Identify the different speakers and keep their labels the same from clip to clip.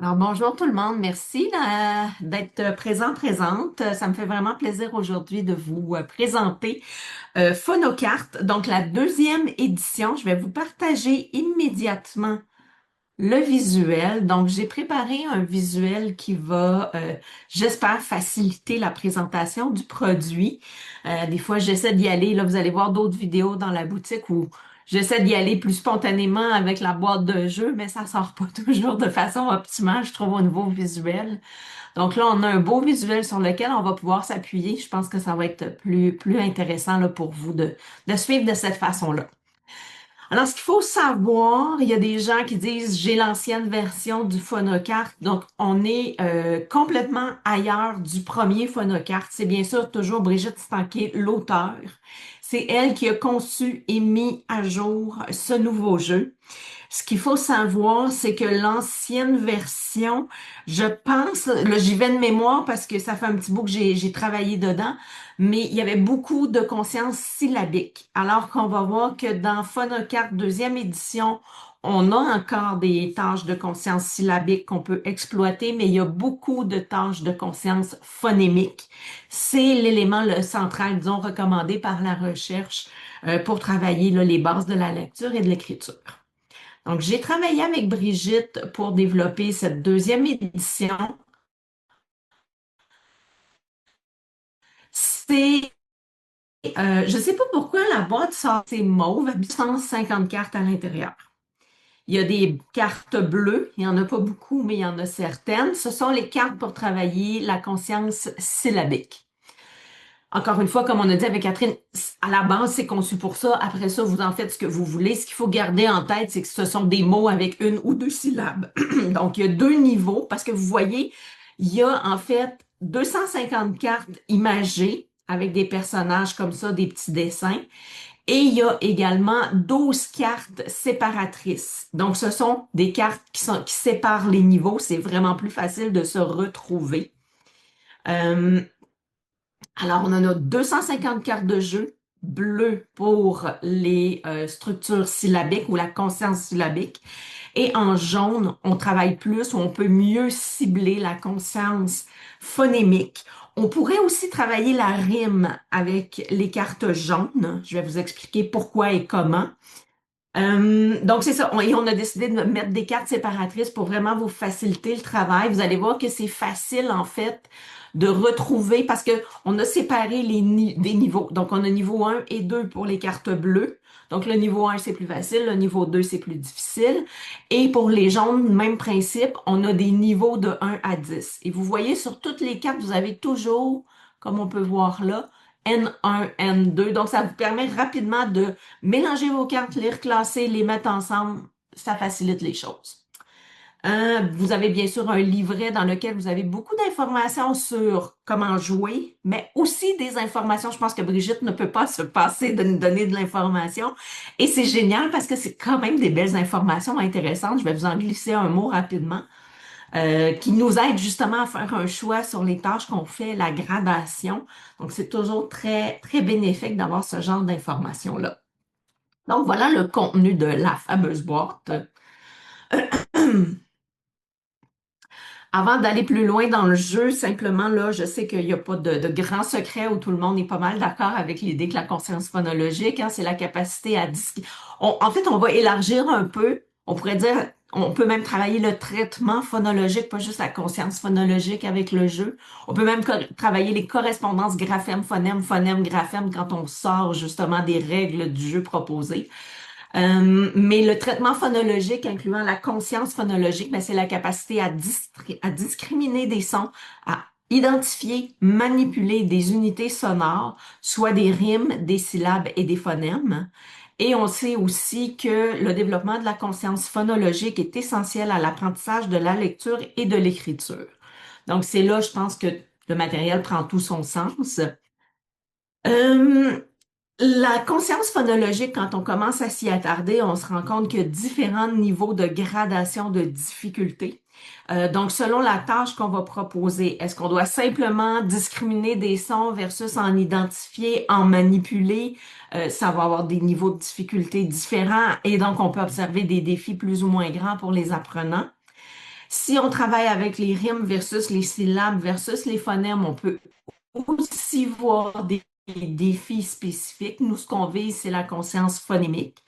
Speaker 1: Alors bonjour tout le monde, merci d'être présente. Ça me fait vraiment plaisir aujourd'hui de vous présenter Phonocarte, donc la deuxième édition. Je vais vous partager immédiatement le visuel. Donc j'ai préparé un visuel qui va, j'espère, faciliter la présentation du produit. Des fois j'essaie d'y aller, là vous allez voir d'autres vidéos dans la boutique où j'essaie d'y aller plus spontanément avec la boîte de jeu, mais ça sort pas toujours de façon optimale, je trouve, au niveau visuel. Donc là, on a un beau visuel sur lequel on va pouvoir s'appuyer. Je pense que ça va être plus intéressant là, pour vous de suivre de cette façon-là. Alors, ce qu'il faut savoir, il y a des gens qui disent j'ai l'ancienne version du phonocarte, donc on est complètement ailleurs du premier phonocarte. C'est bien sûr toujours Brigitte Stanquet, l'auteur. C'est elle qui a conçu et mis à jour ce nouveau jeu. Ce qu'il faut savoir, c'est que l'ancienne version, je pense, là j'y vais de mémoire parce que ça fait un petit bout que j'ai travaillé dedans, mais il y avait beaucoup de conscience syllabique. Alors qu'on va voir que dans Phonocart deuxième édition, on a encore des tâches de conscience syllabique qu'on peut exploiter, mais il y a beaucoup de tâches de conscience phonémique. C'est l'élément central, disons, recommandé par la recherche pour travailler là, les bases de la lecture et de l'écriture. Donc, j'ai travaillé avec Brigitte pour développer cette deuxième édition. C'est, je ne sais pas pourquoi la boîte sort, c'est mauve, 150 cartes à l'intérieur. Il y a des cartes bleues, il n'y en a pas beaucoup, mais il y en a certaines. Ce sont les cartes pour travailler la conscience syllabique. Encore une fois, comme on a dit avec Catherine, à la base, c'est conçu pour ça. Après ça, vous en faites ce que vous voulez. Ce qu'il faut garder en tête, c'est que ce sont des mots avec une ou deux syllabes. Donc, il y a deux niveaux parce que vous voyez, il y a en fait 250 cartes imagées avec des personnages comme ça, des petits dessins. Et il y a également 12 cartes séparatrices. Donc, ce sont des cartes qui séparent les niveaux. C'est vraiment plus facile de se retrouver. Euh, alors, on en a 250 cartes de jeu bleues pour les structures syllabiques ou la conscience syllabique. Et en jaune, on travaille plus, ou on peut mieux cibler la conscience phonémique. On pourrait aussi travailler la rime avec les cartes jaunes. Je vais vous expliquer pourquoi et comment. Donc, c'est ça. Et on a décidé de mettre des cartes séparatrices pour vraiment vous faciliter le travail. Vous allez voir que c'est facile, en fait, de retrouver parce que on a séparé des niveaux. Donc, on a niveau 1 et 2 pour les cartes bleues. Donc, le niveau 1, c'est plus facile. Le niveau 2, c'est plus difficile. Et pour les jaunes, même principe, on a des niveaux de 1 à 10. Et vous voyez, sur toutes les cartes, vous avez toujours, comme on peut voir là, N1, N2. Donc, ça vous permet rapidement de mélanger vos cartes, les reclasser, les mettre ensemble, ça facilite les choses. Vous avez bien sûr un livret dans lequel vous avez beaucoup d'informations sur comment jouer, mais aussi des informations. Je pense que Brigitte ne peut pas se passer de nous donner de l'information. Et c'est génial parce que c'est quand même des belles informations intéressantes. Je vais vous en glisser un mot rapidement, qui nous aide justement à faire un choix sur les tâches qu'on fait, la gradation. Donc, c'est toujours très, très bénéfique d'avoir ce genre d'informations-là. Donc, voilà le contenu de la fameuse boîte. Avant d'aller plus loin dans le jeu, simplement là, je sais qu'il n'y a pas de grand secret où tout le monde est pas mal d'accord avec l'idée que la conscience phonologique, hein, c'est la capacité à en fait, on va élargir un peu. On pourrait dire, on peut même travailler le traitement phonologique, pas juste la conscience phonologique avec le jeu. On peut même travailler les correspondances graphème-phonème, phonème-graphème quand on sort justement des règles du jeu proposé. Mais le traitement phonologique, incluant la conscience phonologique, ben, c'est la capacité à discriminer des sons, à identifier, manipuler des unités sonores, soit des rimes, des syllabes et des phonèmes. Et on sait aussi que le développement de la conscience phonologique est essentiel à l'apprentissage de la lecture et de l'écriture. Donc c'est là, je pense que le matériel prend tout son sens. Euh, la conscience phonologique, quand on commence à s'y attarder, on se rend compte qu'il y a différents niveaux de gradation de difficulté. Donc, selon la tâche qu'on va proposer, est-ce qu'on doit simplement discriminer des sons versus en identifier, en manipuler? Ça va avoir des niveaux de difficulté différents et donc on peut observer des défis plus ou moins grands pour les apprenants. Si on travaille avec les rimes versus les syllabes versus les phonèmes, on peut aussi voir des défis spécifiques. Nous, ce qu'on vise, c'est la conscience phonémique.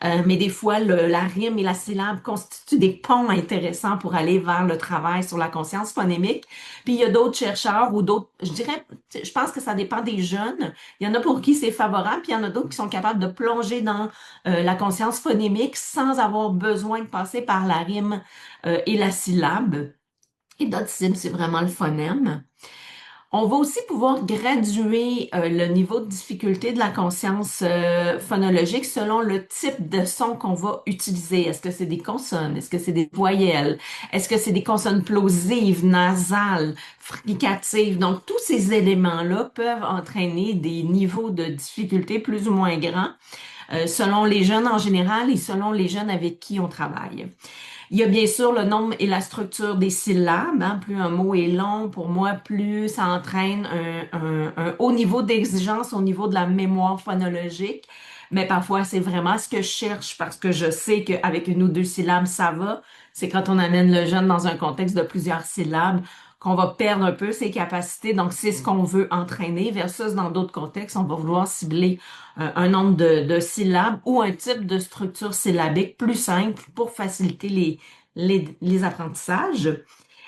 Speaker 1: Mais des fois, la rime et la syllabe constituent des ponts intéressants pour aller vers le travail sur la conscience phonémique. Puis il y a d'autres chercheurs ou d'autres, je dirais, je pense que ça dépend des jeunes. Il y en a pour qui c'est favorable, puis il y en a d'autres qui sont capables de plonger dans la conscience phonémique sans avoir besoin de passer par la rime et la syllabe. Et d'autres cibles, c'est vraiment le phonème. On va aussi pouvoir graduer le niveau de difficulté de la conscience phonologique selon le type de son qu'on va utiliser. Est-ce que c'est des consonnes? Est-ce que c'est des voyelles? Est-ce que c'est des consonnes plosives, nasales, fricatives? Donc, tous ces éléments-là peuvent entraîner des niveaux de difficulté plus ou moins grands selon les jeunes en général et selon les jeunes avec qui on travaille. Il y a bien sûr le nombre et la structure des syllabes, hein. Plus un mot est long, pour moi, plus ça entraîne un haut niveau d'exigence au niveau de la mémoire phonologique. Mais parfois, c'est vraiment ce que je cherche parce que je sais qu'avec une ou deux syllabes, ça va. C'est quand on amène le jeune dans un contexte de plusieurs syllabes qu'on va perdre un peu ses capacités. Donc, c'est ce qu'on veut entraîner versus dans d'autres contextes, on va vouloir cibler un nombre de syllabes ou un type de structure syllabique plus simple pour faciliter les apprentissages.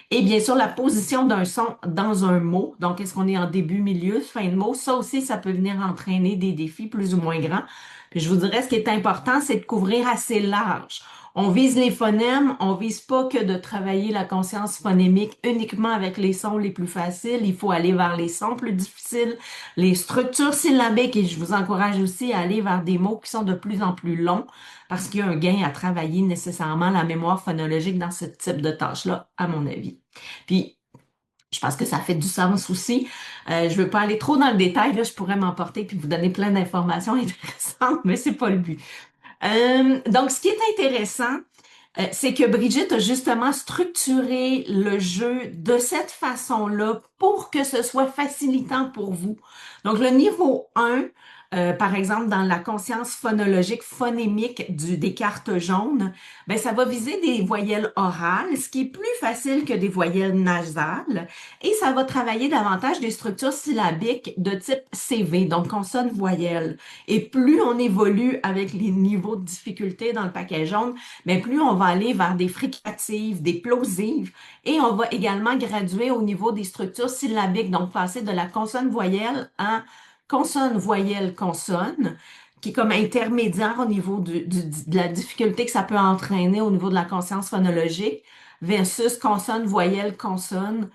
Speaker 1: Et bien sûr, la position d'un son dans un mot. Donc, est-ce qu'on est en début, milieu, fin de mot? Ça aussi, ça peut venir entraîner des défis plus ou moins grands. Puis je vous dirais, ce qui est important, c'est de couvrir assez large. On vise les phonèmes, on vise pas que de travailler la conscience phonémique uniquement avec les sons les plus faciles. Il faut aller vers les sons plus difficiles, les structures syllabiques, et je vous encourage aussi à aller vers des mots qui sont de plus en plus longs parce qu'il y a un gain à travailler nécessairement la mémoire phonologique dans ce type de tâche-là, à mon avis. Puis, je pense que ça fait du sens aussi. Je veux pas aller trop dans le détail, là, je pourrais m'emporter puis vous donner plein d'informations intéressantes, mais c'est pas le but. Donc, ce qui est intéressant, c'est que Brigitte a justement structuré le jeu de cette façon-là pour que ce soit facilitant pour vous. Donc, le niveau 1, par exemple, dans la conscience phonologique, phonémique des cartes jaunes, ben, ça va viser des voyelles orales, ce qui est plus facile que des voyelles nasales, et ça va travailler davantage des structures syllabiques de type CV, donc consonne-voyelle. Et plus on évolue avec les niveaux de difficulté dans le paquet jaune, mais plus on va aller vers des fricatives, des plosives, et on va également graduer au niveau des structures syllabiques, donc passer de la consonne-voyelle à consonne-voyelle-consonne, qui est comme intermédiaire au niveau de la difficulté que ça peut entraîner au niveau de la conscience phonologique, versus consonne-voyelle-consonne,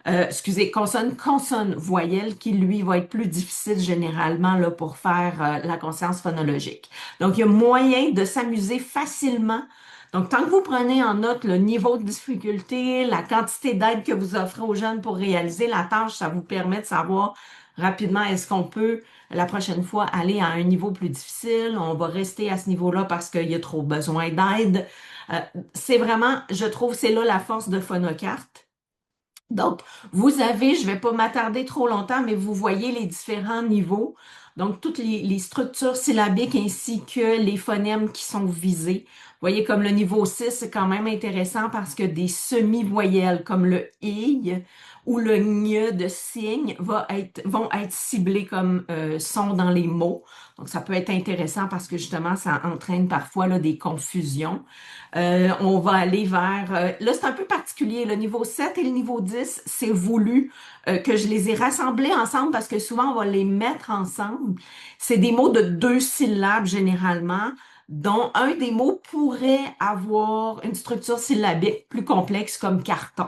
Speaker 1: excusez, consonne-consonne-voyelle, qui lui va être plus difficile généralement là, pour faire la conscience phonologique. Donc, il y a moyen de s'amuser facilement. Donc, tant que vous prenez en note le niveau de difficulté, la quantité d'aide que vous offrez aux jeunes pour réaliser la tâche, ça vous permet de savoir rapidement est-ce qu'on peut la prochaine fois aller à un niveau plus difficile, on va rester à ce niveau-là parce qu'il y a trop besoin d'aide. C'est vraiment, je trouve, c'est là la force de Phonocarte. Donc, vous avez, je ne vais pas m'attarder trop longtemps, mais vous voyez les différents niveaux. Donc, toutes les structures syllabiques ainsi que les phonèmes qui sont visés. Vous voyez, comme le niveau 6, c'est quand même intéressant parce que des semi-voyelles comme le i ou le gne de signe vont être ciblés comme son dans les mots. Donc, ça peut être intéressant parce que justement, ça entraîne parfois là, des confusions. On va aller vers... là, c'est un peu particulier. Le niveau 7 et le niveau 10, c'est voulu que je les ai rassemblés ensemble parce que souvent, on va les mettre ensemble. C'est des mots de deux syllabes généralement, dont un des mots pourrait avoir une structure syllabique plus complexe comme carton.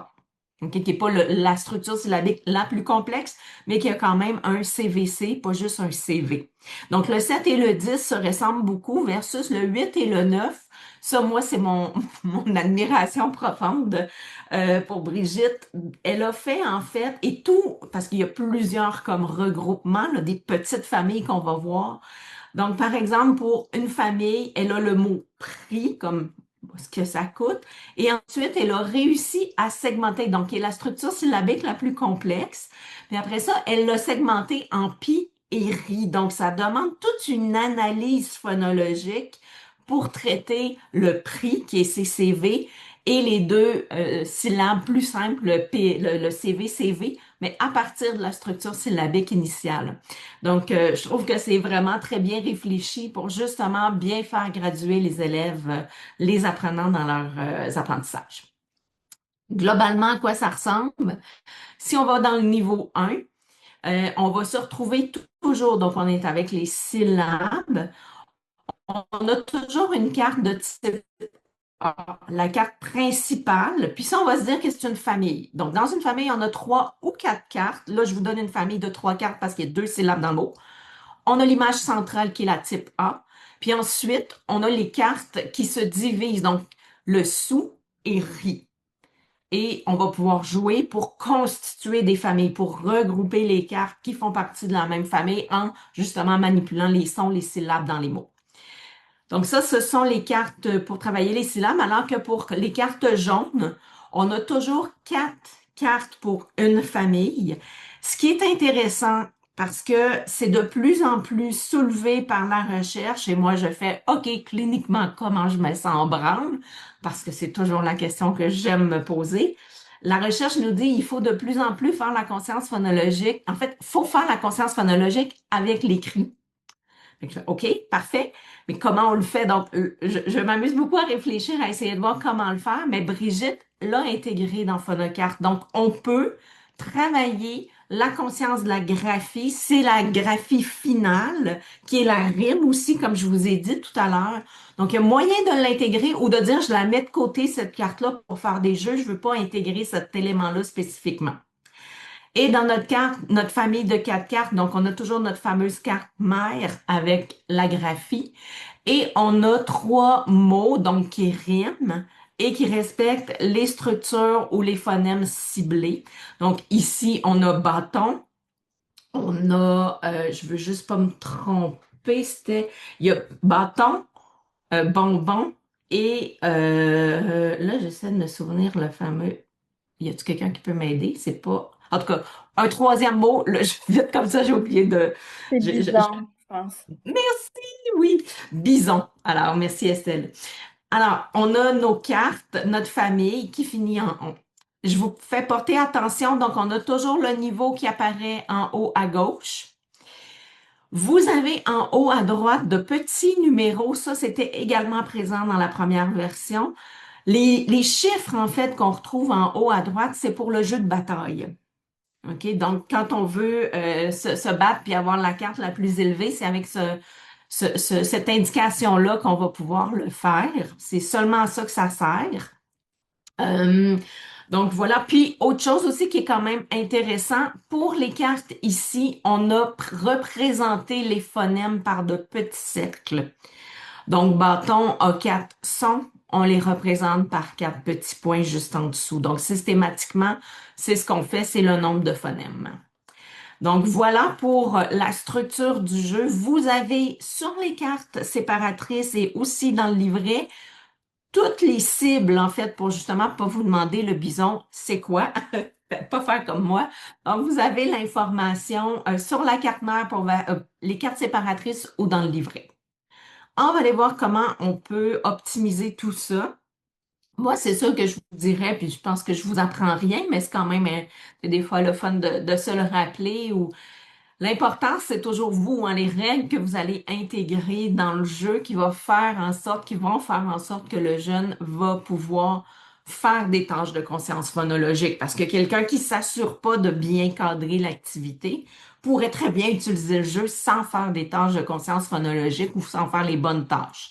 Speaker 1: Okay, qui n'est pas la structure syllabique la plus complexe, mais qui a quand même un CVC, pas juste un CV. Donc, le 7 et le 10 se ressemblent beaucoup versus le 8 et le 9. Ça, moi, c'est mon admiration profonde pour Brigitte. Elle a fait, en fait, et tout, parce qu'il y a plusieurs comme regroupements, là, des petites familles qu'on va voir. Donc, par exemple, pour une famille, elle a le mot prix, comme ce que ça coûte. Et ensuite, elle a réussi à segmenter, donc qui est la structure syllabique la plus complexe. Puis après ça, elle l'a segmenté en pi et ri. Donc, ça demande toute une analyse phonologique pour traiter le prix, qui est CCV, et les deux syllabes plus simples, le CV, CV, mais à partir de la structure syllabique initiale. Donc, je trouve que c'est vraiment très bien réfléchi pour justement bien faire graduer les élèves, les apprenants dans leurs apprentissages. Globalement, à quoi ça ressemble? Si on va dans le niveau 1, on va se retrouver toujours, donc on est avec les syllabes. On a toujours une carte de type A, la carte principale. Puis ça, on va se dire que c'est une famille. Donc, dans une famille, on a trois ou quatre cartes. Là, je vous donne une famille de trois cartes parce qu'il y a deux syllabes dans le mot. On a l'image centrale qui est la type A. Puis ensuite, on a les cartes qui se divisent. Donc, le sou et ri. Et on va pouvoir jouer pour constituer des familles, pour regrouper les cartes qui font partie de la même famille en justement manipulant les sons, les syllabes dans les mots. Donc ça, ce sont les cartes pour travailler les syllabes, alors que pour les cartes jaunes, on a toujours quatre cartes pour une famille. Ce qui est intéressant parce que c'est de plus en plus soulevé par la recherche et moi je fais OK, cliniquement, comment je me sens en branle? Parce que c'est toujours la question que j'aime me poser. La recherche nous dit qu'il faut de plus en plus faire la conscience phonologique. En fait, il faut faire la conscience phonologique avec l'écrit. Fait que OK, parfait. Mais comment on le fait? Donc, je m'amuse beaucoup à réfléchir, à essayer de voir comment le faire, mais Brigitte l'a intégré dans Phonocarte. Donc, on peut travailler la conscience de la graphie. C'est la graphie finale, qui est la rime aussi, comme je vous ai dit tout à l'heure. Donc, il y a moyen de l'intégrer ou de dire, je la mets de côté, cette carte-là, pour faire des jeux. Je veux pas intégrer cet élément-là spécifiquement. Et dans notre carte, notre famille de quatre cartes, donc on a toujours notre fameuse carte mère avec la graphie. Et on a trois mots, donc qui riment et qui respectent les structures ou les phonèmes ciblés. Donc ici, on a bâton, on a, je veux juste pas me tromper, il y a bâton, bonbon et là, j'essaie de me souvenir le fameux. Y a-t-il quelqu'un qui peut m'aider? C'est pas. En tout cas, un troisième mot, là, vite comme ça, j'ai oublié de.
Speaker 2: C'est
Speaker 1: je-
Speaker 2: bizarre, je pense.
Speaker 1: Merci, oui. Bison. Alors, merci Estelle. Alors, on a nos cartes, notre famille qui finit en on. Je vous fais porter attention, donc on a toujours le niveau qui apparaît en haut à gauche. Vous avez en haut à droite de petits numéros, ça c'était également présent dans la première version. Les chiffres, en fait, qu'on retrouve en haut à droite, c'est pour le jeu de bataille. OK? Donc, quand on veut se battre puis avoir la carte la plus élevée, c'est avec cette indication-là qu'on va pouvoir le faire. C'est seulement à ça que ça sert. Euh, donc voilà. Puis autre chose aussi qui est quand même intéressant, pour les cartes ici, on a représenté les phonèmes par de petits cercles. Donc bâton a quatre sons, on les représente par quatre petits points juste en dessous. Donc systématiquement, c'est ce qu'on fait, c'est le nombre de phonèmes. Donc voilà pour la structure du jeu. Vous avez sur les cartes séparatrices et aussi dans le livret toutes les cibles, en fait, pour justement pas vous demander le bison, c'est quoi? Pas faire comme moi. Donc, vous avez l'information sur la carte mère pour les cartes séparatrices ou dans le livret. On va aller voir comment on peut optimiser tout ça. Moi, c'est sûr que je vous dirais, puis je pense que je vous apprends rien, mais c'est quand même des fois le fun de se le rappeler ou l'important, c'est toujours vous, hein, les règles que vous allez intégrer dans le jeu qui va faire en sorte, qui vont faire en sorte que le jeune va pouvoir faire des tâches de conscience phonologique. Parce que quelqu'un qui s'assure pas de bien cadrer l'activité pourrait très bien utiliser le jeu sans faire des tâches de conscience phonologique ou sans faire les bonnes tâches.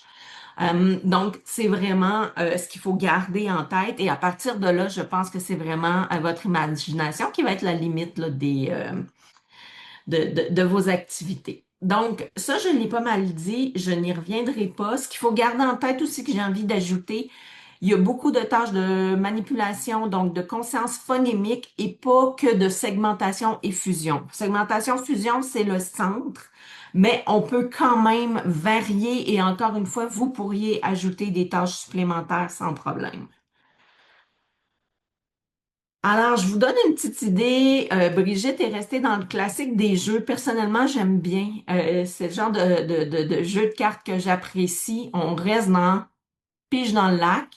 Speaker 1: Donc, c'est vraiment ce qu'il faut garder en tête. Et à partir de là, je pense que c'est vraiment à votre imagination qui va être la limite là, de vos activités. Donc, ça, je l'ai pas mal dit, je n'y reviendrai pas. Ce qu'il faut garder en tête aussi que j'ai envie d'ajouter, il y a beaucoup de tâches de manipulation, donc de conscience phonémique et pas que de segmentation et fusion. Segmentation, fusion, c'est le centre, mais on peut quand même varier et encore une fois, vous pourriez ajouter des tâches supplémentaires sans problème. Alors, je vous donne une petite idée. Brigitte est restée dans le classique des jeux. Personnellement, j'aime bien. C'est le genre de jeu de cartes que j'apprécie. On reste dans pige dans le lac.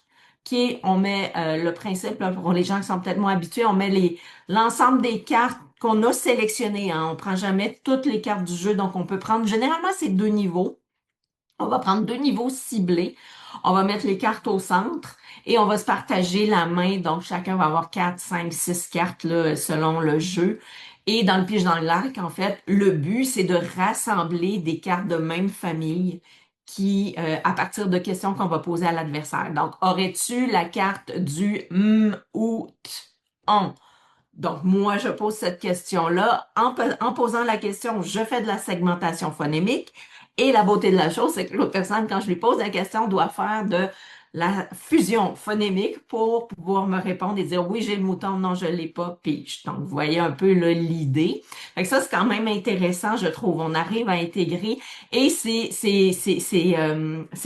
Speaker 1: qui on met le principe, là, pour les gens qui sont peut-être moins habitués, on met l'ensemble des cartes qu'on a sélectionnées, hein. On prend jamais toutes les cartes du jeu, donc on peut prendre, généralement, c'est 2 niveaux. On va prendre 2 niveaux ciblés. On va mettre les cartes au centre et on va se partager la main. Donc, chacun va avoir 4, 5, 6 cartes là, selon le jeu. Et dans le pige dans le lac, en fait, le but, c'est de rassembler des cartes de même famille qui, à partir de questions qu'on va poser à l'adversaire. Donc, aurais-tu la carte du ou t, on? Donc, moi, je pose cette question-là. En posant la question, je fais de la segmentation phonémique. Et la beauté de la chose, c'est que l'autre personne, quand je lui pose la question, doit faire de la fusion phonémique pour pouvoir me répondre et dire oui, j'ai le mouton, non, je l'ai pas, pige. Donc, vous voyez un peu là, l'idée. Fait que ça, c'est quand même intéressant, je trouve. On arrive à intégrer et c'est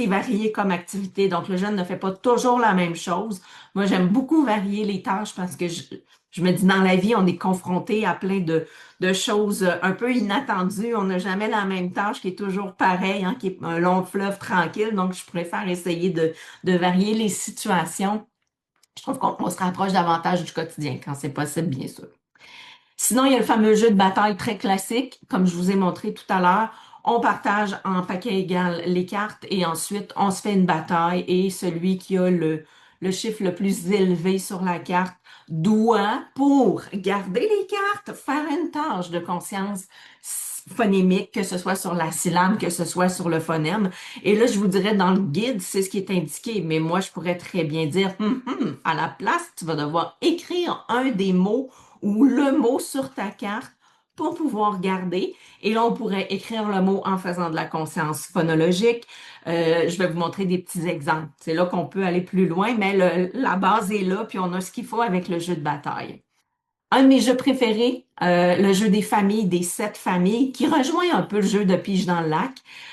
Speaker 1: varié comme activité. Donc, le jeune ne fait pas toujours la même chose. Moi, j'aime beaucoup varier les tâches parce que je me dis, dans la vie, on est confronté à plein de choses un peu inattendues. On n'a jamais la même tâche qui est toujours pareille, hein, qui est un long fleuve tranquille. Donc, je préfère essayer de varier les situations. Je trouve qu'on se rapproche davantage du quotidien quand c'est possible, bien sûr. Sinon, il y a le fameux jeu de bataille très classique, comme je vous ai montré tout à l'heure. On partage en paquet égal les cartes et ensuite on se fait une bataille et celui qui a le chiffre le plus élevé sur la carte doit, pour garder les cartes, faire une tâche de conscience phonémique, que ce soit sur la syllabe, que ce soit sur le phonème. Et là, je vous dirais, dans le guide, c'est ce qui est indiqué, mais moi, je pourrais très bien dire, à la place, tu vas devoir écrire un des mots ou le mot sur ta carte pour pouvoir garder. Et là, on pourrait écrire le mot en faisant de la conscience phonologique. Je vais vous montrer des petits exemples. C'est là qu'on peut aller plus loin, mais la base est là, puis on a ce qu'il faut avec le jeu de bataille. Un de mes jeux préférés, le jeu des familles, des 7 familles, qui rejoint un peu le jeu de pige dans le lac.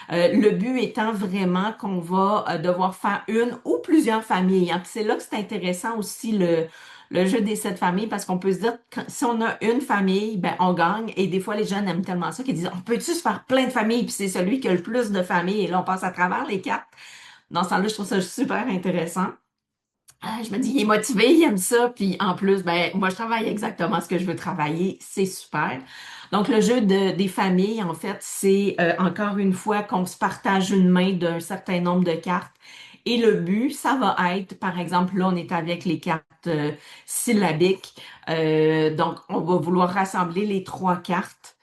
Speaker 1: Le but étant vraiment qu'on va devoir faire une ou plusieurs familles, hein. Puis c'est là que c'est intéressant aussi le jeu des 7 familles, parce qu'on peut se dire que si on a une famille, ben on gagne. Et des fois, les jeunes aiment tellement ça qu'ils disent, on peut-tu se faire plein de familles? Puis c'est celui qui a le plus de familles. Et là, on passe à travers les cartes. Dans ce temps-là, je trouve ça super intéressant. Je me dis, il est motivé, il aime ça, puis en plus, ben, moi, je travaille exactement ce que je veux travailler, c'est super. Donc, le jeu des familles, en fait, c'est encore une fois qu'on se partage une main d'un certain nombre de cartes. Et le but, ça va être, par exemple, là, on est avec les cartes syllabiques. Donc, on va vouloir rassembler les 3 cartes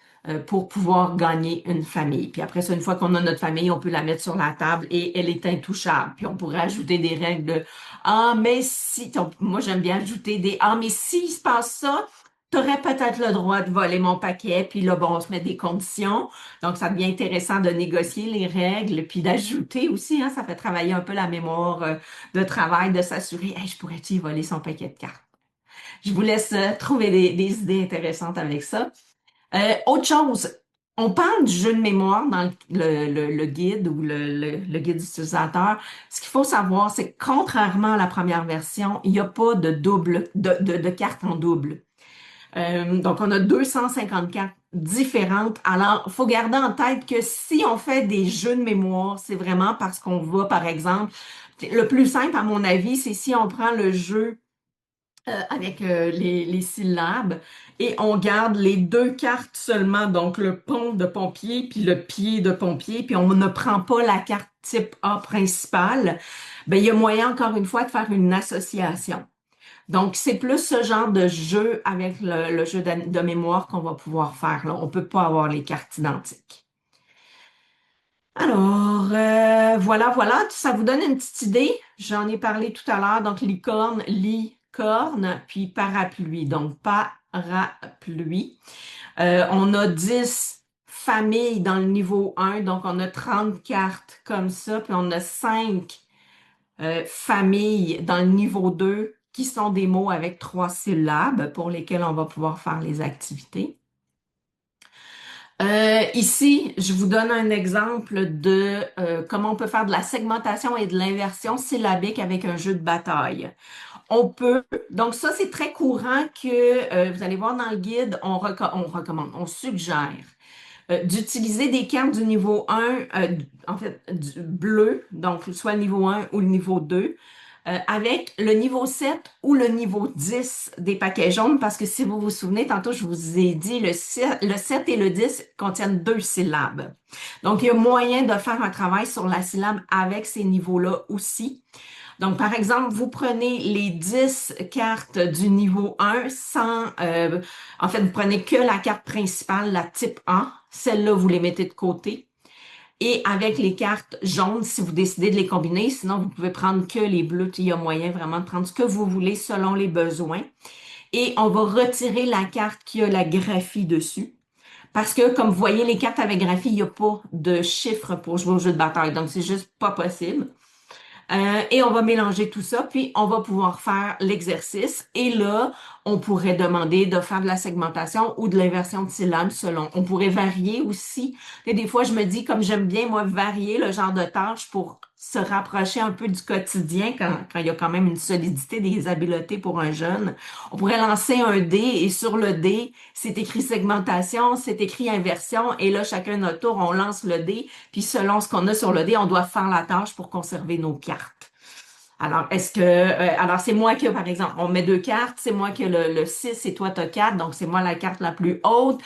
Speaker 1: pour pouvoir gagner une famille. Puis après ça, une fois qu'on a notre famille, on peut la mettre sur la table et elle est intouchable. Puis on pourrait ajouter des règles de ah, mais si, moi j'aime bien ajouter des ah, mais s'il se passe ça, t'aurais peut-être le droit de voler mon paquet. Puis là, bon, on se met des conditions. Donc, ça devient intéressant de négocier les règles, puis d'ajouter aussi, hein, ça fait travailler un peu la mémoire de travail, de s'assurer, hey, je pourrais-tu y voler son paquet de cartes? Je vous laisse trouver des idées intéressantes avec ça. Autre chose, on parle du jeu de mémoire dans le guide ou le guide utilisateur. Ce qu'il faut savoir, c'est que contrairement à la première version, il n'y a pas de double, de cartes en double. Donc, on a 254 différentes. Alors, il faut garder en tête que si on fait des jeux de mémoire, c'est vraiment parce qu'on va, par exemple, le plus simple, à mon avis, c'est si on prend le jeu avec les syllabes et on garde les 2 cartes seulement, donc le pont de pompier puis le pied de pompier, puis on ne prend pas la carte type A principale, ben il y a moyen encore une fois de faire une association. Donc c'est plus ce genre de jeu avec le jeu de mémoire qu'on va pouvoir faire là. On peut pas avoir les cartes identiques. Alors, voilà, ça vous donne une petite idée. J'en ai parlé tout à l'heure. Donc, licorne, puis parapluie. Donc, parapluie. On a 10 familles dans le niveau 1. Donc, on a 30 cartes comme ça. Puis, on a 5 familles dans le niveau 2 qui sont des mots avec 3 syllabes pour lesquels on va pouvoir faire les activités. Ici, je vous donne un exemple de comment on peut faire de la segmentation et de l'inversion syllabique avec un jeu de bataille. On peut, donc ça c'est très courant que vous allez voir dans le guide, on recommande, on suggère d'utiliser des cartes du niveau 1, en fait du bleu, donc soit le niveau 1 ou le niveau 2, avec le niveau 7 ou le niveau 10 des paquets jaunes, parce que si vous vous souvenez, tantôt je vous ai dit, le 7 et le 10 contiennent deux syllabes. Donc, il y a moyen de faire un travail sur la syllabe avec ces niveaux-là aussi. Donc, par exemple, vous prenez les 10 cartes du niveau 1 en fait, vous prenez que la carte principale, la type A. Celle-là, vous les mettez de côté. Et avec les cartes jaunes, si vous décidez de les combiner, sinon vous pouvez prendre que les bleus. Il y a moyen vraiment de prendre ce que vous voulez selon les besoins. Et on va retirer la carte qui a la graphie dessus. Parce que, comme vous voyez, les cartes avec graphie, il n'y a pas de chiffre pour jouer au jeu de bataille. Donc, c'est juste pas possible. Et on va mélanger tout ça, puis on va pouvoir faire l'exercice. Et là, on pourrait demander de faire de la segmentation ou de l'inversion de syllabes selon. On pourrait varier aussi. Et des fois, je me dis, comme j'aime bien, moi, varier le genre de tâches pour se rapprocher un peu du quotidien quand il y a quand même une solidité des habiletés pour un jeune. On pourrait lancer un dé et sur le dé, c'est écrit segmentation, c'est écrit inversion et là, chacun notre tour, on lance le dé puis selon ce qu'on a sur le dé, on doit faire la tâche pour conserver nos cartes. Alors, alors c'est moi qui, par exemple, on met deux cartes, c'est moi qui ai le 6 et toi tu as 4, donc c'est moi la carte la plus haute.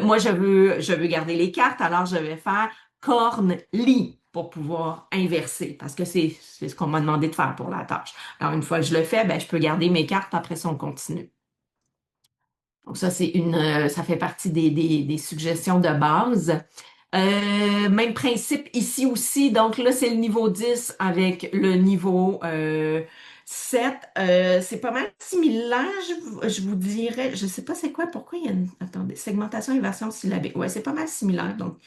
Speaker 1: Moi, je veux garder les cartes, alors je vais faire corne, lit pour pouvoir inverser, parce que c'est ce qu'on m'a demandé de faire pour la tâche. Alors, une fois que je le fais, ben, je peux garder mes cartes, après ça, on continue. Donc ça, ça fait partie des suggestions de base. Même principe ici aussi. Donc là, c'est le niveau 10 avec le niveau 7. C'est pas mal similaire, je vous dirais. Je sais pas c'est quoi, pourquoi il y a une... Attendez, segmentation, inversion syllabique. Ouais, c'est pas mal similaire. Donc,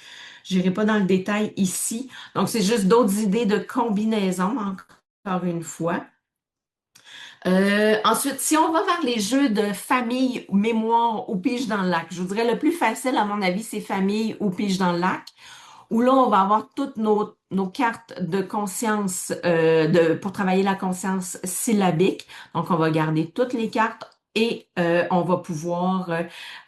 Speaker 1: je n'irai pas dans le détail ici. Donc, c'est juste d'autres idées de combinaison, encore une fois. Ensuite, si on va vers les jeux de famille, mémoire ou pige dans le lac, je vous dirais le plus facile, à mon avis, c'est famille ou pige dans le lac, où là, on va avoir toutes nos cartes de conscience pour travailler la conscience syllabique. Donc, on va garder toutes les cartes et on va pouvoir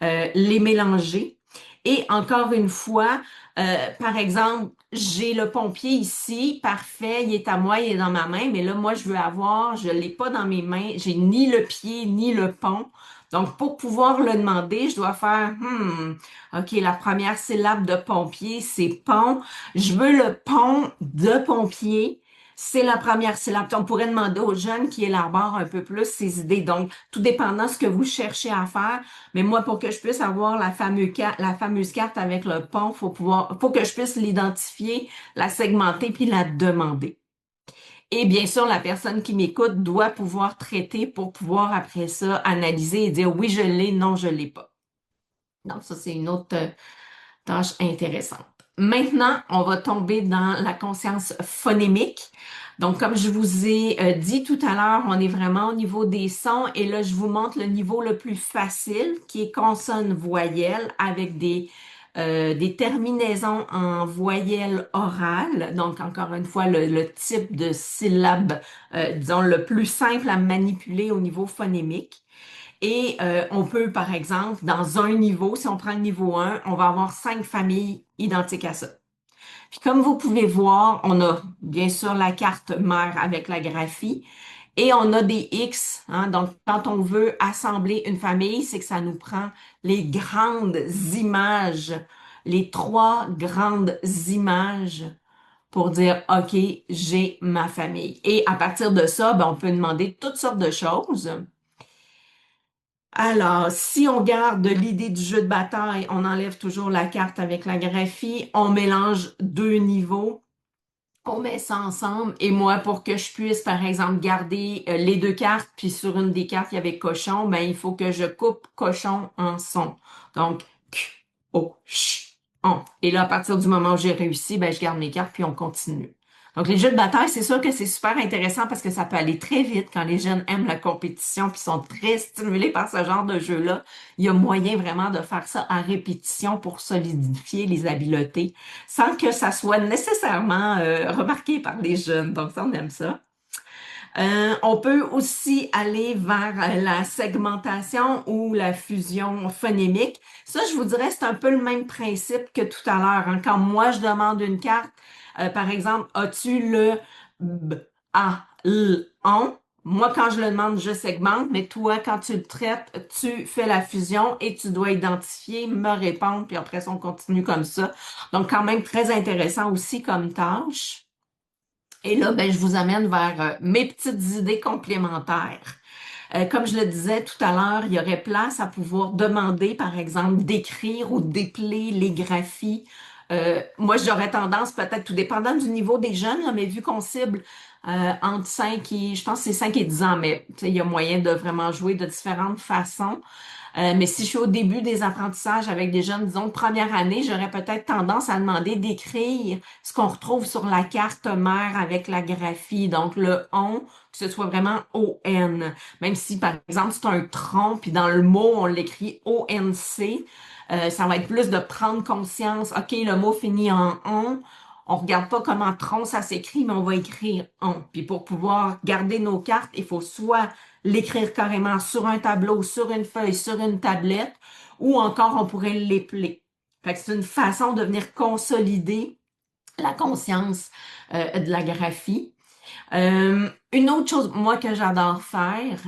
Speaker 1: les mélanger. Et encore une fois, par exemple, j'ai le pompier ici, parfait, il est à moi, il est dans ma main, mais là, moi, je l'ai pas dans mes mains, j'ai ni le pied, ni le pont. Donc, pour pouvoir le demander, je dois faire, OK, la première syllabe de pompier, c'est pont. Je veux le pont de pompier. C'est la première syllabe. On pourrait demander aux jeunes qui élaborent un peu plus ces idées. Donc, tout dépendant de ce que vous cherchez à faire. Mais moi, pour que je puisse avoir la fameuse carte avec le pont, faut que je puisse l'identifier, la segmenter puis la demander. Et bien sûr, la personne qui m'écoute doit pouvoir traiter pour pouvoir après ça analyser et dire oui, je l'ai, non, je l'ai pas. Donc, ça, c'est une autre tâche intéressante. Maintenant, on va tomber dans la conscience phonémique. Donc, comme je vous ai dit tout à l'heure, on est vraiment au niveau des sons et là, je vous montre le niveau le plus facile qui est consonne-voyelle avec des terminaisons en voyelles orales. Donc, encore une fois, le type de syllabe, disons, le plus simple à manipuler au niveau phonémique. Et on peut, par exemple, dans un niveau, si on prend le niveau 1, on va avoir 5 familles identiques à ça. Puis comme vous pouvez voir, on a bien sûr la carte mère avec la graphie et on a des X. Hein. Donc, quand on veut assembler une famille, c'est que ça nous prend les grandes images, les 3 grandes images pour dire, OK, j'ai ma famille. Et à partir de ça, ben, on peut demander toutes sortes de choses. Alors, si on garde l'idée du jeu de bataille, on enlève toujours la carte avec la graphie, on mélange deux niveaux, on met ça ensemble. Et moi, pour que je puisse, par exemple, garder les deux cartes, puis sur une des cartes, il y avait cochon, ben, il faut que je coupe cochon en son. Donc, Q, O, ch, on. Et là, à partir du moment où j'ai réussi, ben, je garde mes cartes, puis on continue. Donc, les jeux de bataille, c'est sûr que c'est super intéressant parce que ça peut aller très vite quand les jeunes aiment la compétition puis sont très stimulés par ce genre de jeu-là. Il y a moyen vraiment de faire ça à répétition pour solidifier les habiletés sans que ça soit nécessairement remarqué par les jeunes. Donc, ça, on aime ça. On peut aussi aller vers la segmentation ou la fusion phonémique. Ça, je vous dirais, c'est un peu le même principe que tout à l'heure. Hein. Quand moi, je demande une carte, par exemple, as-tu le B, A, L, on. Moi, quand je le demande, je segmente, mais toi, quand tu le traites, tu fais la fusion et tu dois identifier, me répondre, puis après ça, on continue comme ça. Donc, quand même très intéressant aussi comme tâche. Et là, ben, je vous amène vers mes petites idées complémentaires. Comme je le disais tout à l'heure, il y aurait place à pouvoir demander, par exemple, d'écrire ou d'épeler les graphies. Moi, j'aurais tendance, peut-être tout dépendant du niveau des jeunes, là, mais vu qu'on cible entre 5 et, je pense que c'est 5 et 10 ans, mais tu sais, il y a moyen de vraiment jouer de différentes façons. Mais si je suis au début des apprentissages avec des jeunes, disons, de première année, j'aurais peut-être tendance à demander d'écrire ce qu'on retrouve sur la carte mère avec la graphie. Donc, le on, que ce soit vraiment O-N. Même si, par exemple, c'est un tronc, puis dans le mot, on l'écrit O-N-C, ça va être plus de prendre conscience. OK, le mot finit en on. On regarde pas comment tronc ça s'écrit, mais on va écrire on. Puis pour pouvoir garder nos cartes, il faut soit l'écrire carrément sur un tableau, sur une feuille, sur une tablette, ou encore on pourrait l'épeler. Fait que c'est une façon de venir consolider la conscience de la graphie. Une autre chose, moi, que j'adore faire,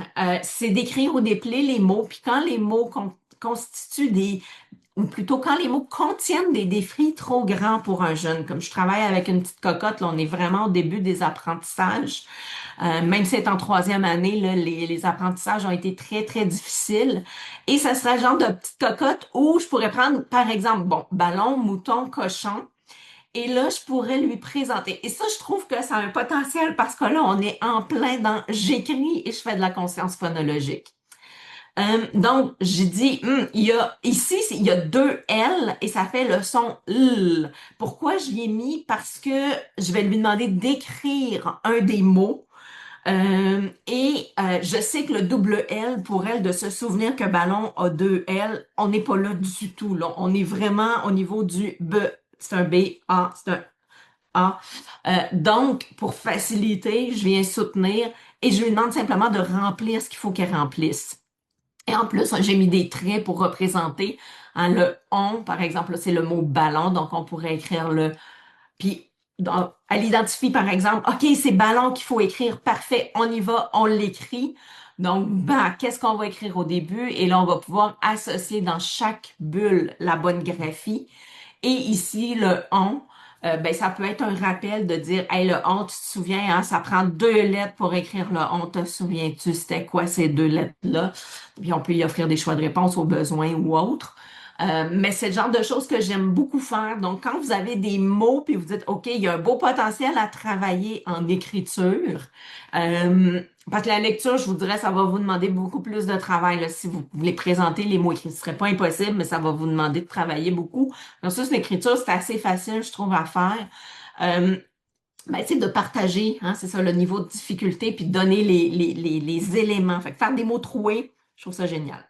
Speaker 1: c'est d'écrire ou d'épeler les mots. Puis quand les mots constituent ou plutôt quand les mots contiennent des défis trop grands pour un jeune, comme je travaille avec une petite cocotte, là, on est vraiment au début des apprentissages. Même si c'est en troisième année, là, les apprentissages ont été très, très difficiles. Et ça serait le genre de petite cocotte où je pourrais prendre, par exemple, bon, ballon, mouton, cochon. Et là, je pourrais lui présenter. Et ça, je trouve que ça a un potentiel parce que là, on est en plein dans j'écris et je fais de la conscience phonologique. Donc, j'ai dit, il y a ici, il y a deux L et ça fait le son L. Pourquoi je l'ai mis? Parce que je vais lui demander d'écrire un des mots. Je sais que le double L, pour elle, de se souvenir que ballon a deux L, on n'est pas là du tout, là. On est vraiment au niveau du B. C'est un B, A, c'est un A. Donc, pour faciliter, je viens soutenir et je lui demande simplement de remplir ce qu'il faut qu'elle remplisse. Et en plus, j'ai mis des traits pour représenter hein, le on, par exemple, là, c'est le mot ballon, donc on pourrait écrire le. Puis elle identifie, par exemple, OK, c'est ballon qu'il faut écrire, parfait, on y va, on l'écrit. Donc, bah, qu'est-ce qu'on va écrire au début? Et là, on va pouvoir associer dans chaque bulle la bonne graphie. Et ici, le on, ben, ça peut être un rappel de dire, hey, le on, tu te souviens, hein, ça prend deux lettres pour écrire le on, te souviens-tu, c'était quoi ces deux lettres-là? Puis on peut y offrir des choix de réponse au besoin ou autre. Mais c'est le genre de choses que j'aime beaucoup faire. Donc, quand vous avez des mots puis vous dites, OK, il y a un beau potentiel à travailler en écriture, euh, parce que la lecture, je vous dirais, ça va vous demander beaucoup plus de travail. Là, si vous voulez présenter les mots écrits, ce serait pas impossible, mais ça va vous demander de travailler beaucoup. Ensuite, l'écriture, c'est assez facile, je trouve, à faire. Euh, ben, c'est de partager, hein, c'est ça, le niveau de difficulté, puis de donner les éléments. Fait que faire des mots troués, je trouve ça génial.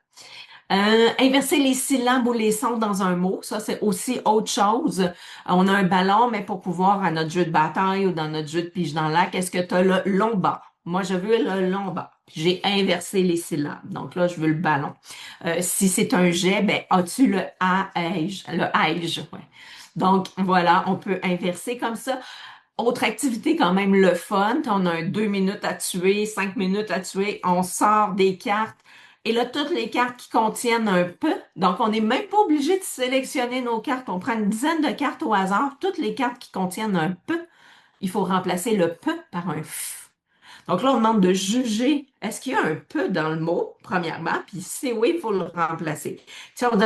Speaker 1: Inverser les syllabes ou les sons dans un mot, ça c'est aussi autre chose. On a un ballon, mais pour pouvoir à notre jeu de bataille ou dans notre jeu de pige dans le lac, est-ce que tu as le long bas? Moi, je veux le long bas. J'ai inversé les syllabes. Donc là, je veux le ballon. Si c'est un jet, ben as-tu le aige? Le aige, ouais. Donc voilà, on peut inverser comme ça. Autre activité quand même le fun. On a un 2 minutes à tuer, 5 minutes à tuer. On sort des cartes. Et là, toutes les cartes qui contiennent un P. Donc, on n'est même pas obligé de sélectionner nos cartes. On prend une dizaine de cartes au hasard. Toutes les cartes qui contiennent un P, il faut remplacer le P par un F. Donc là, on demande de juger est-ce qu'il y a un P dans le mot, premièrement, puis si oui, il faut le remplacer. Si on dit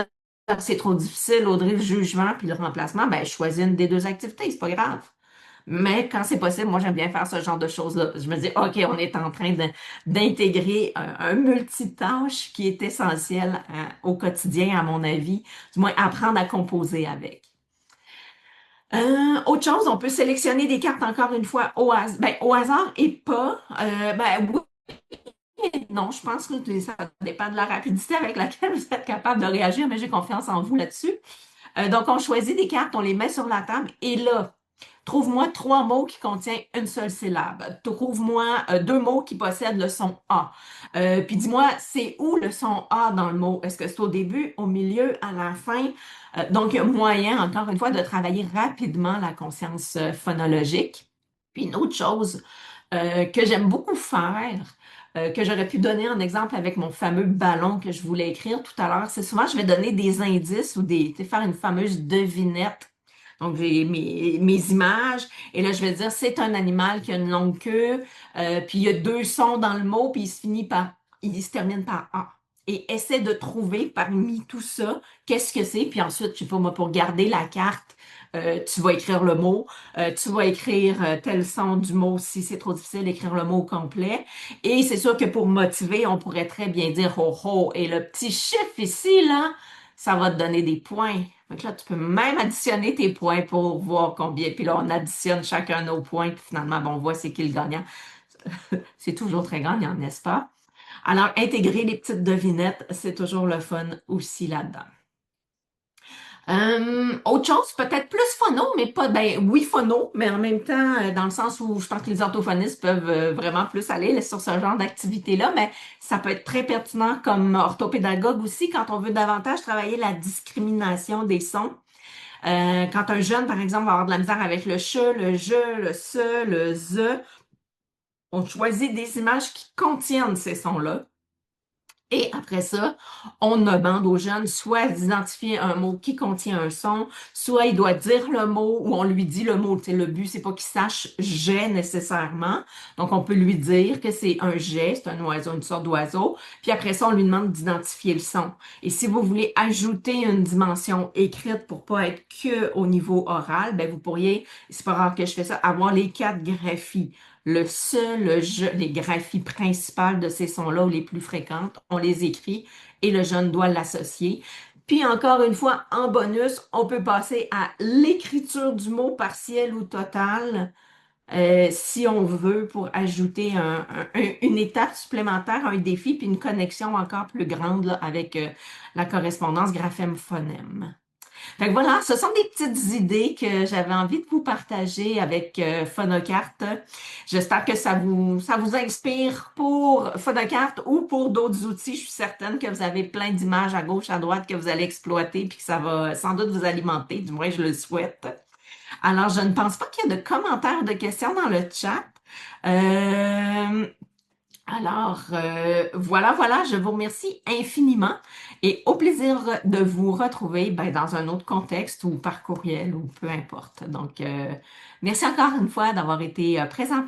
Speaker 1: c'est trop difficile, Audrey, le jugement puis le remplacement, ben, je choisis une des deux activités, c'est pas grave. Mais quand c'est possible, moi, j'aime bien faire ce genre de choses-là. Je me dis, OK, on est en train d'intégrer un multitâche qui est essentiel au quotidien, à mon avis. Du moins, apprendre à composer avec. Autre chose, on peut sélectionner des cartes encore une fois au hasard et pas. Ben oui, et non, je pense que ça dépend de la rapidité avec laquelle vous êtes capable de réagir, mais j'ai confiance en vous là-dessus. Donc, on choisit des cartes, on les met sur la table et là, trouve-moi trois mots qui contiennent une seule syllabe. Trouve-moi deux mots qui possèdent le son A. Puis dis-moi, c'est où le son A dans le mot? Est-ce que c'est au début, au milieu, à la fin? Donc, il y a moyen, encore une fois, de travailler rapidement la conscience phonologique. Puis une autre chose, que j'aime beaucoup faire, que j'aurais pu donner en exemple avec mon fameux ballon que je voulais écrire tout à l'heure. C'est souvent, je vais donner des indices ou tu sais, faire une fameuse devinette. Donc, j'ai mes images et là, je vais dire, c'est un animal qui a une longue queue, puis il y a deux sons dans le mot, puis il se termine par A. Et essaie de trouver parmi tout ça, qu'est-ce que c'est, puis ensuite, je sais pas moi, pour garder la carte, tu vas écrire le mot. Tu vas écrire tel son du mot si c'est trop difficile d'écrire le mot au complet. Et c'est sûr que pour motiver, on pourrait très bien dire ho ho. Et le petit chiffre ici, là, ça va te donner des points. Donc là, tu peux même additionner tes points pour voir combien. Puis là, on additionne chacun nos points. Puis finalement, bon, on voit c'est qui le gagnant. C'est toujours très gagnant, n'est-ce pas? Alors, intégrer les petites devinettes, c'est toujours le fun aussi là-dedans. Autre chose, peut-être plus phono, mais pas, ben oui, phono, mais en même temps, dans le sens où je pense que les orthophonistes peuvent vraiment plus aller sur ce genre d'activité-là, mais ça peut être très pertinent comme orthopédagogue aussi quand on veut davantage travailler la discrimination des sons. Quand un jeune, par exemple, va avoir de la misère avec le che, le je, le se, le ze, on choisit des images qui contiennent ces sons-là. Et après ça, on demande aux jeunes soit d'identifier un mot qui contient un son, soit il doit dire le mot ou on lui dit le mot. Tu sais, le but, c'est pas qu'il sache j'ai nécessairement. Donc, on peut lui dire que c'est un jet, c'est un oiseau, une sorte d'oiseau. Puis après ça, on lui demande d'identifier le son. Et si vous voulez ajouter une dimension écrite pour pas être que au niveau oral, ben vous pourriez, c'est pas rare que je fais ça, avoir les quatre graphies. Le se, le je, les graphies principales de ces sons-là ou les plus fréquentes, on les écrit et le jeune doit l'associer. Puis encore une fois, en bonus, on peut passer à l'écriture du mot partiel ou total si on veut pour ajouter une étape supplémentaire, un défi, puis une connexion encore plus grande là, avec la correspondance graphème-phonème. Fait que voilà, ce sont des petites idées que j'avais envie de vous partager avec Phonocarte. J'espère que ça vous inspire pour Phonocarte ou pour d'autres outils. Je suis certaine que vous avez plein d'images à gauche, à droite que vous allez exploiter puis que ça va sans doute vous alimenter. Du moins, je le souhaite. Alors, je ne pense pas qu'il y a de commentaires, de questions dans le chat. Euh, voilà, je vous remercie infiniment et au plaisir de vous retrouver ben, dans un autre contexte ou par courriel ou peu importe. Donc, merci encore une fois d'avoir été présente.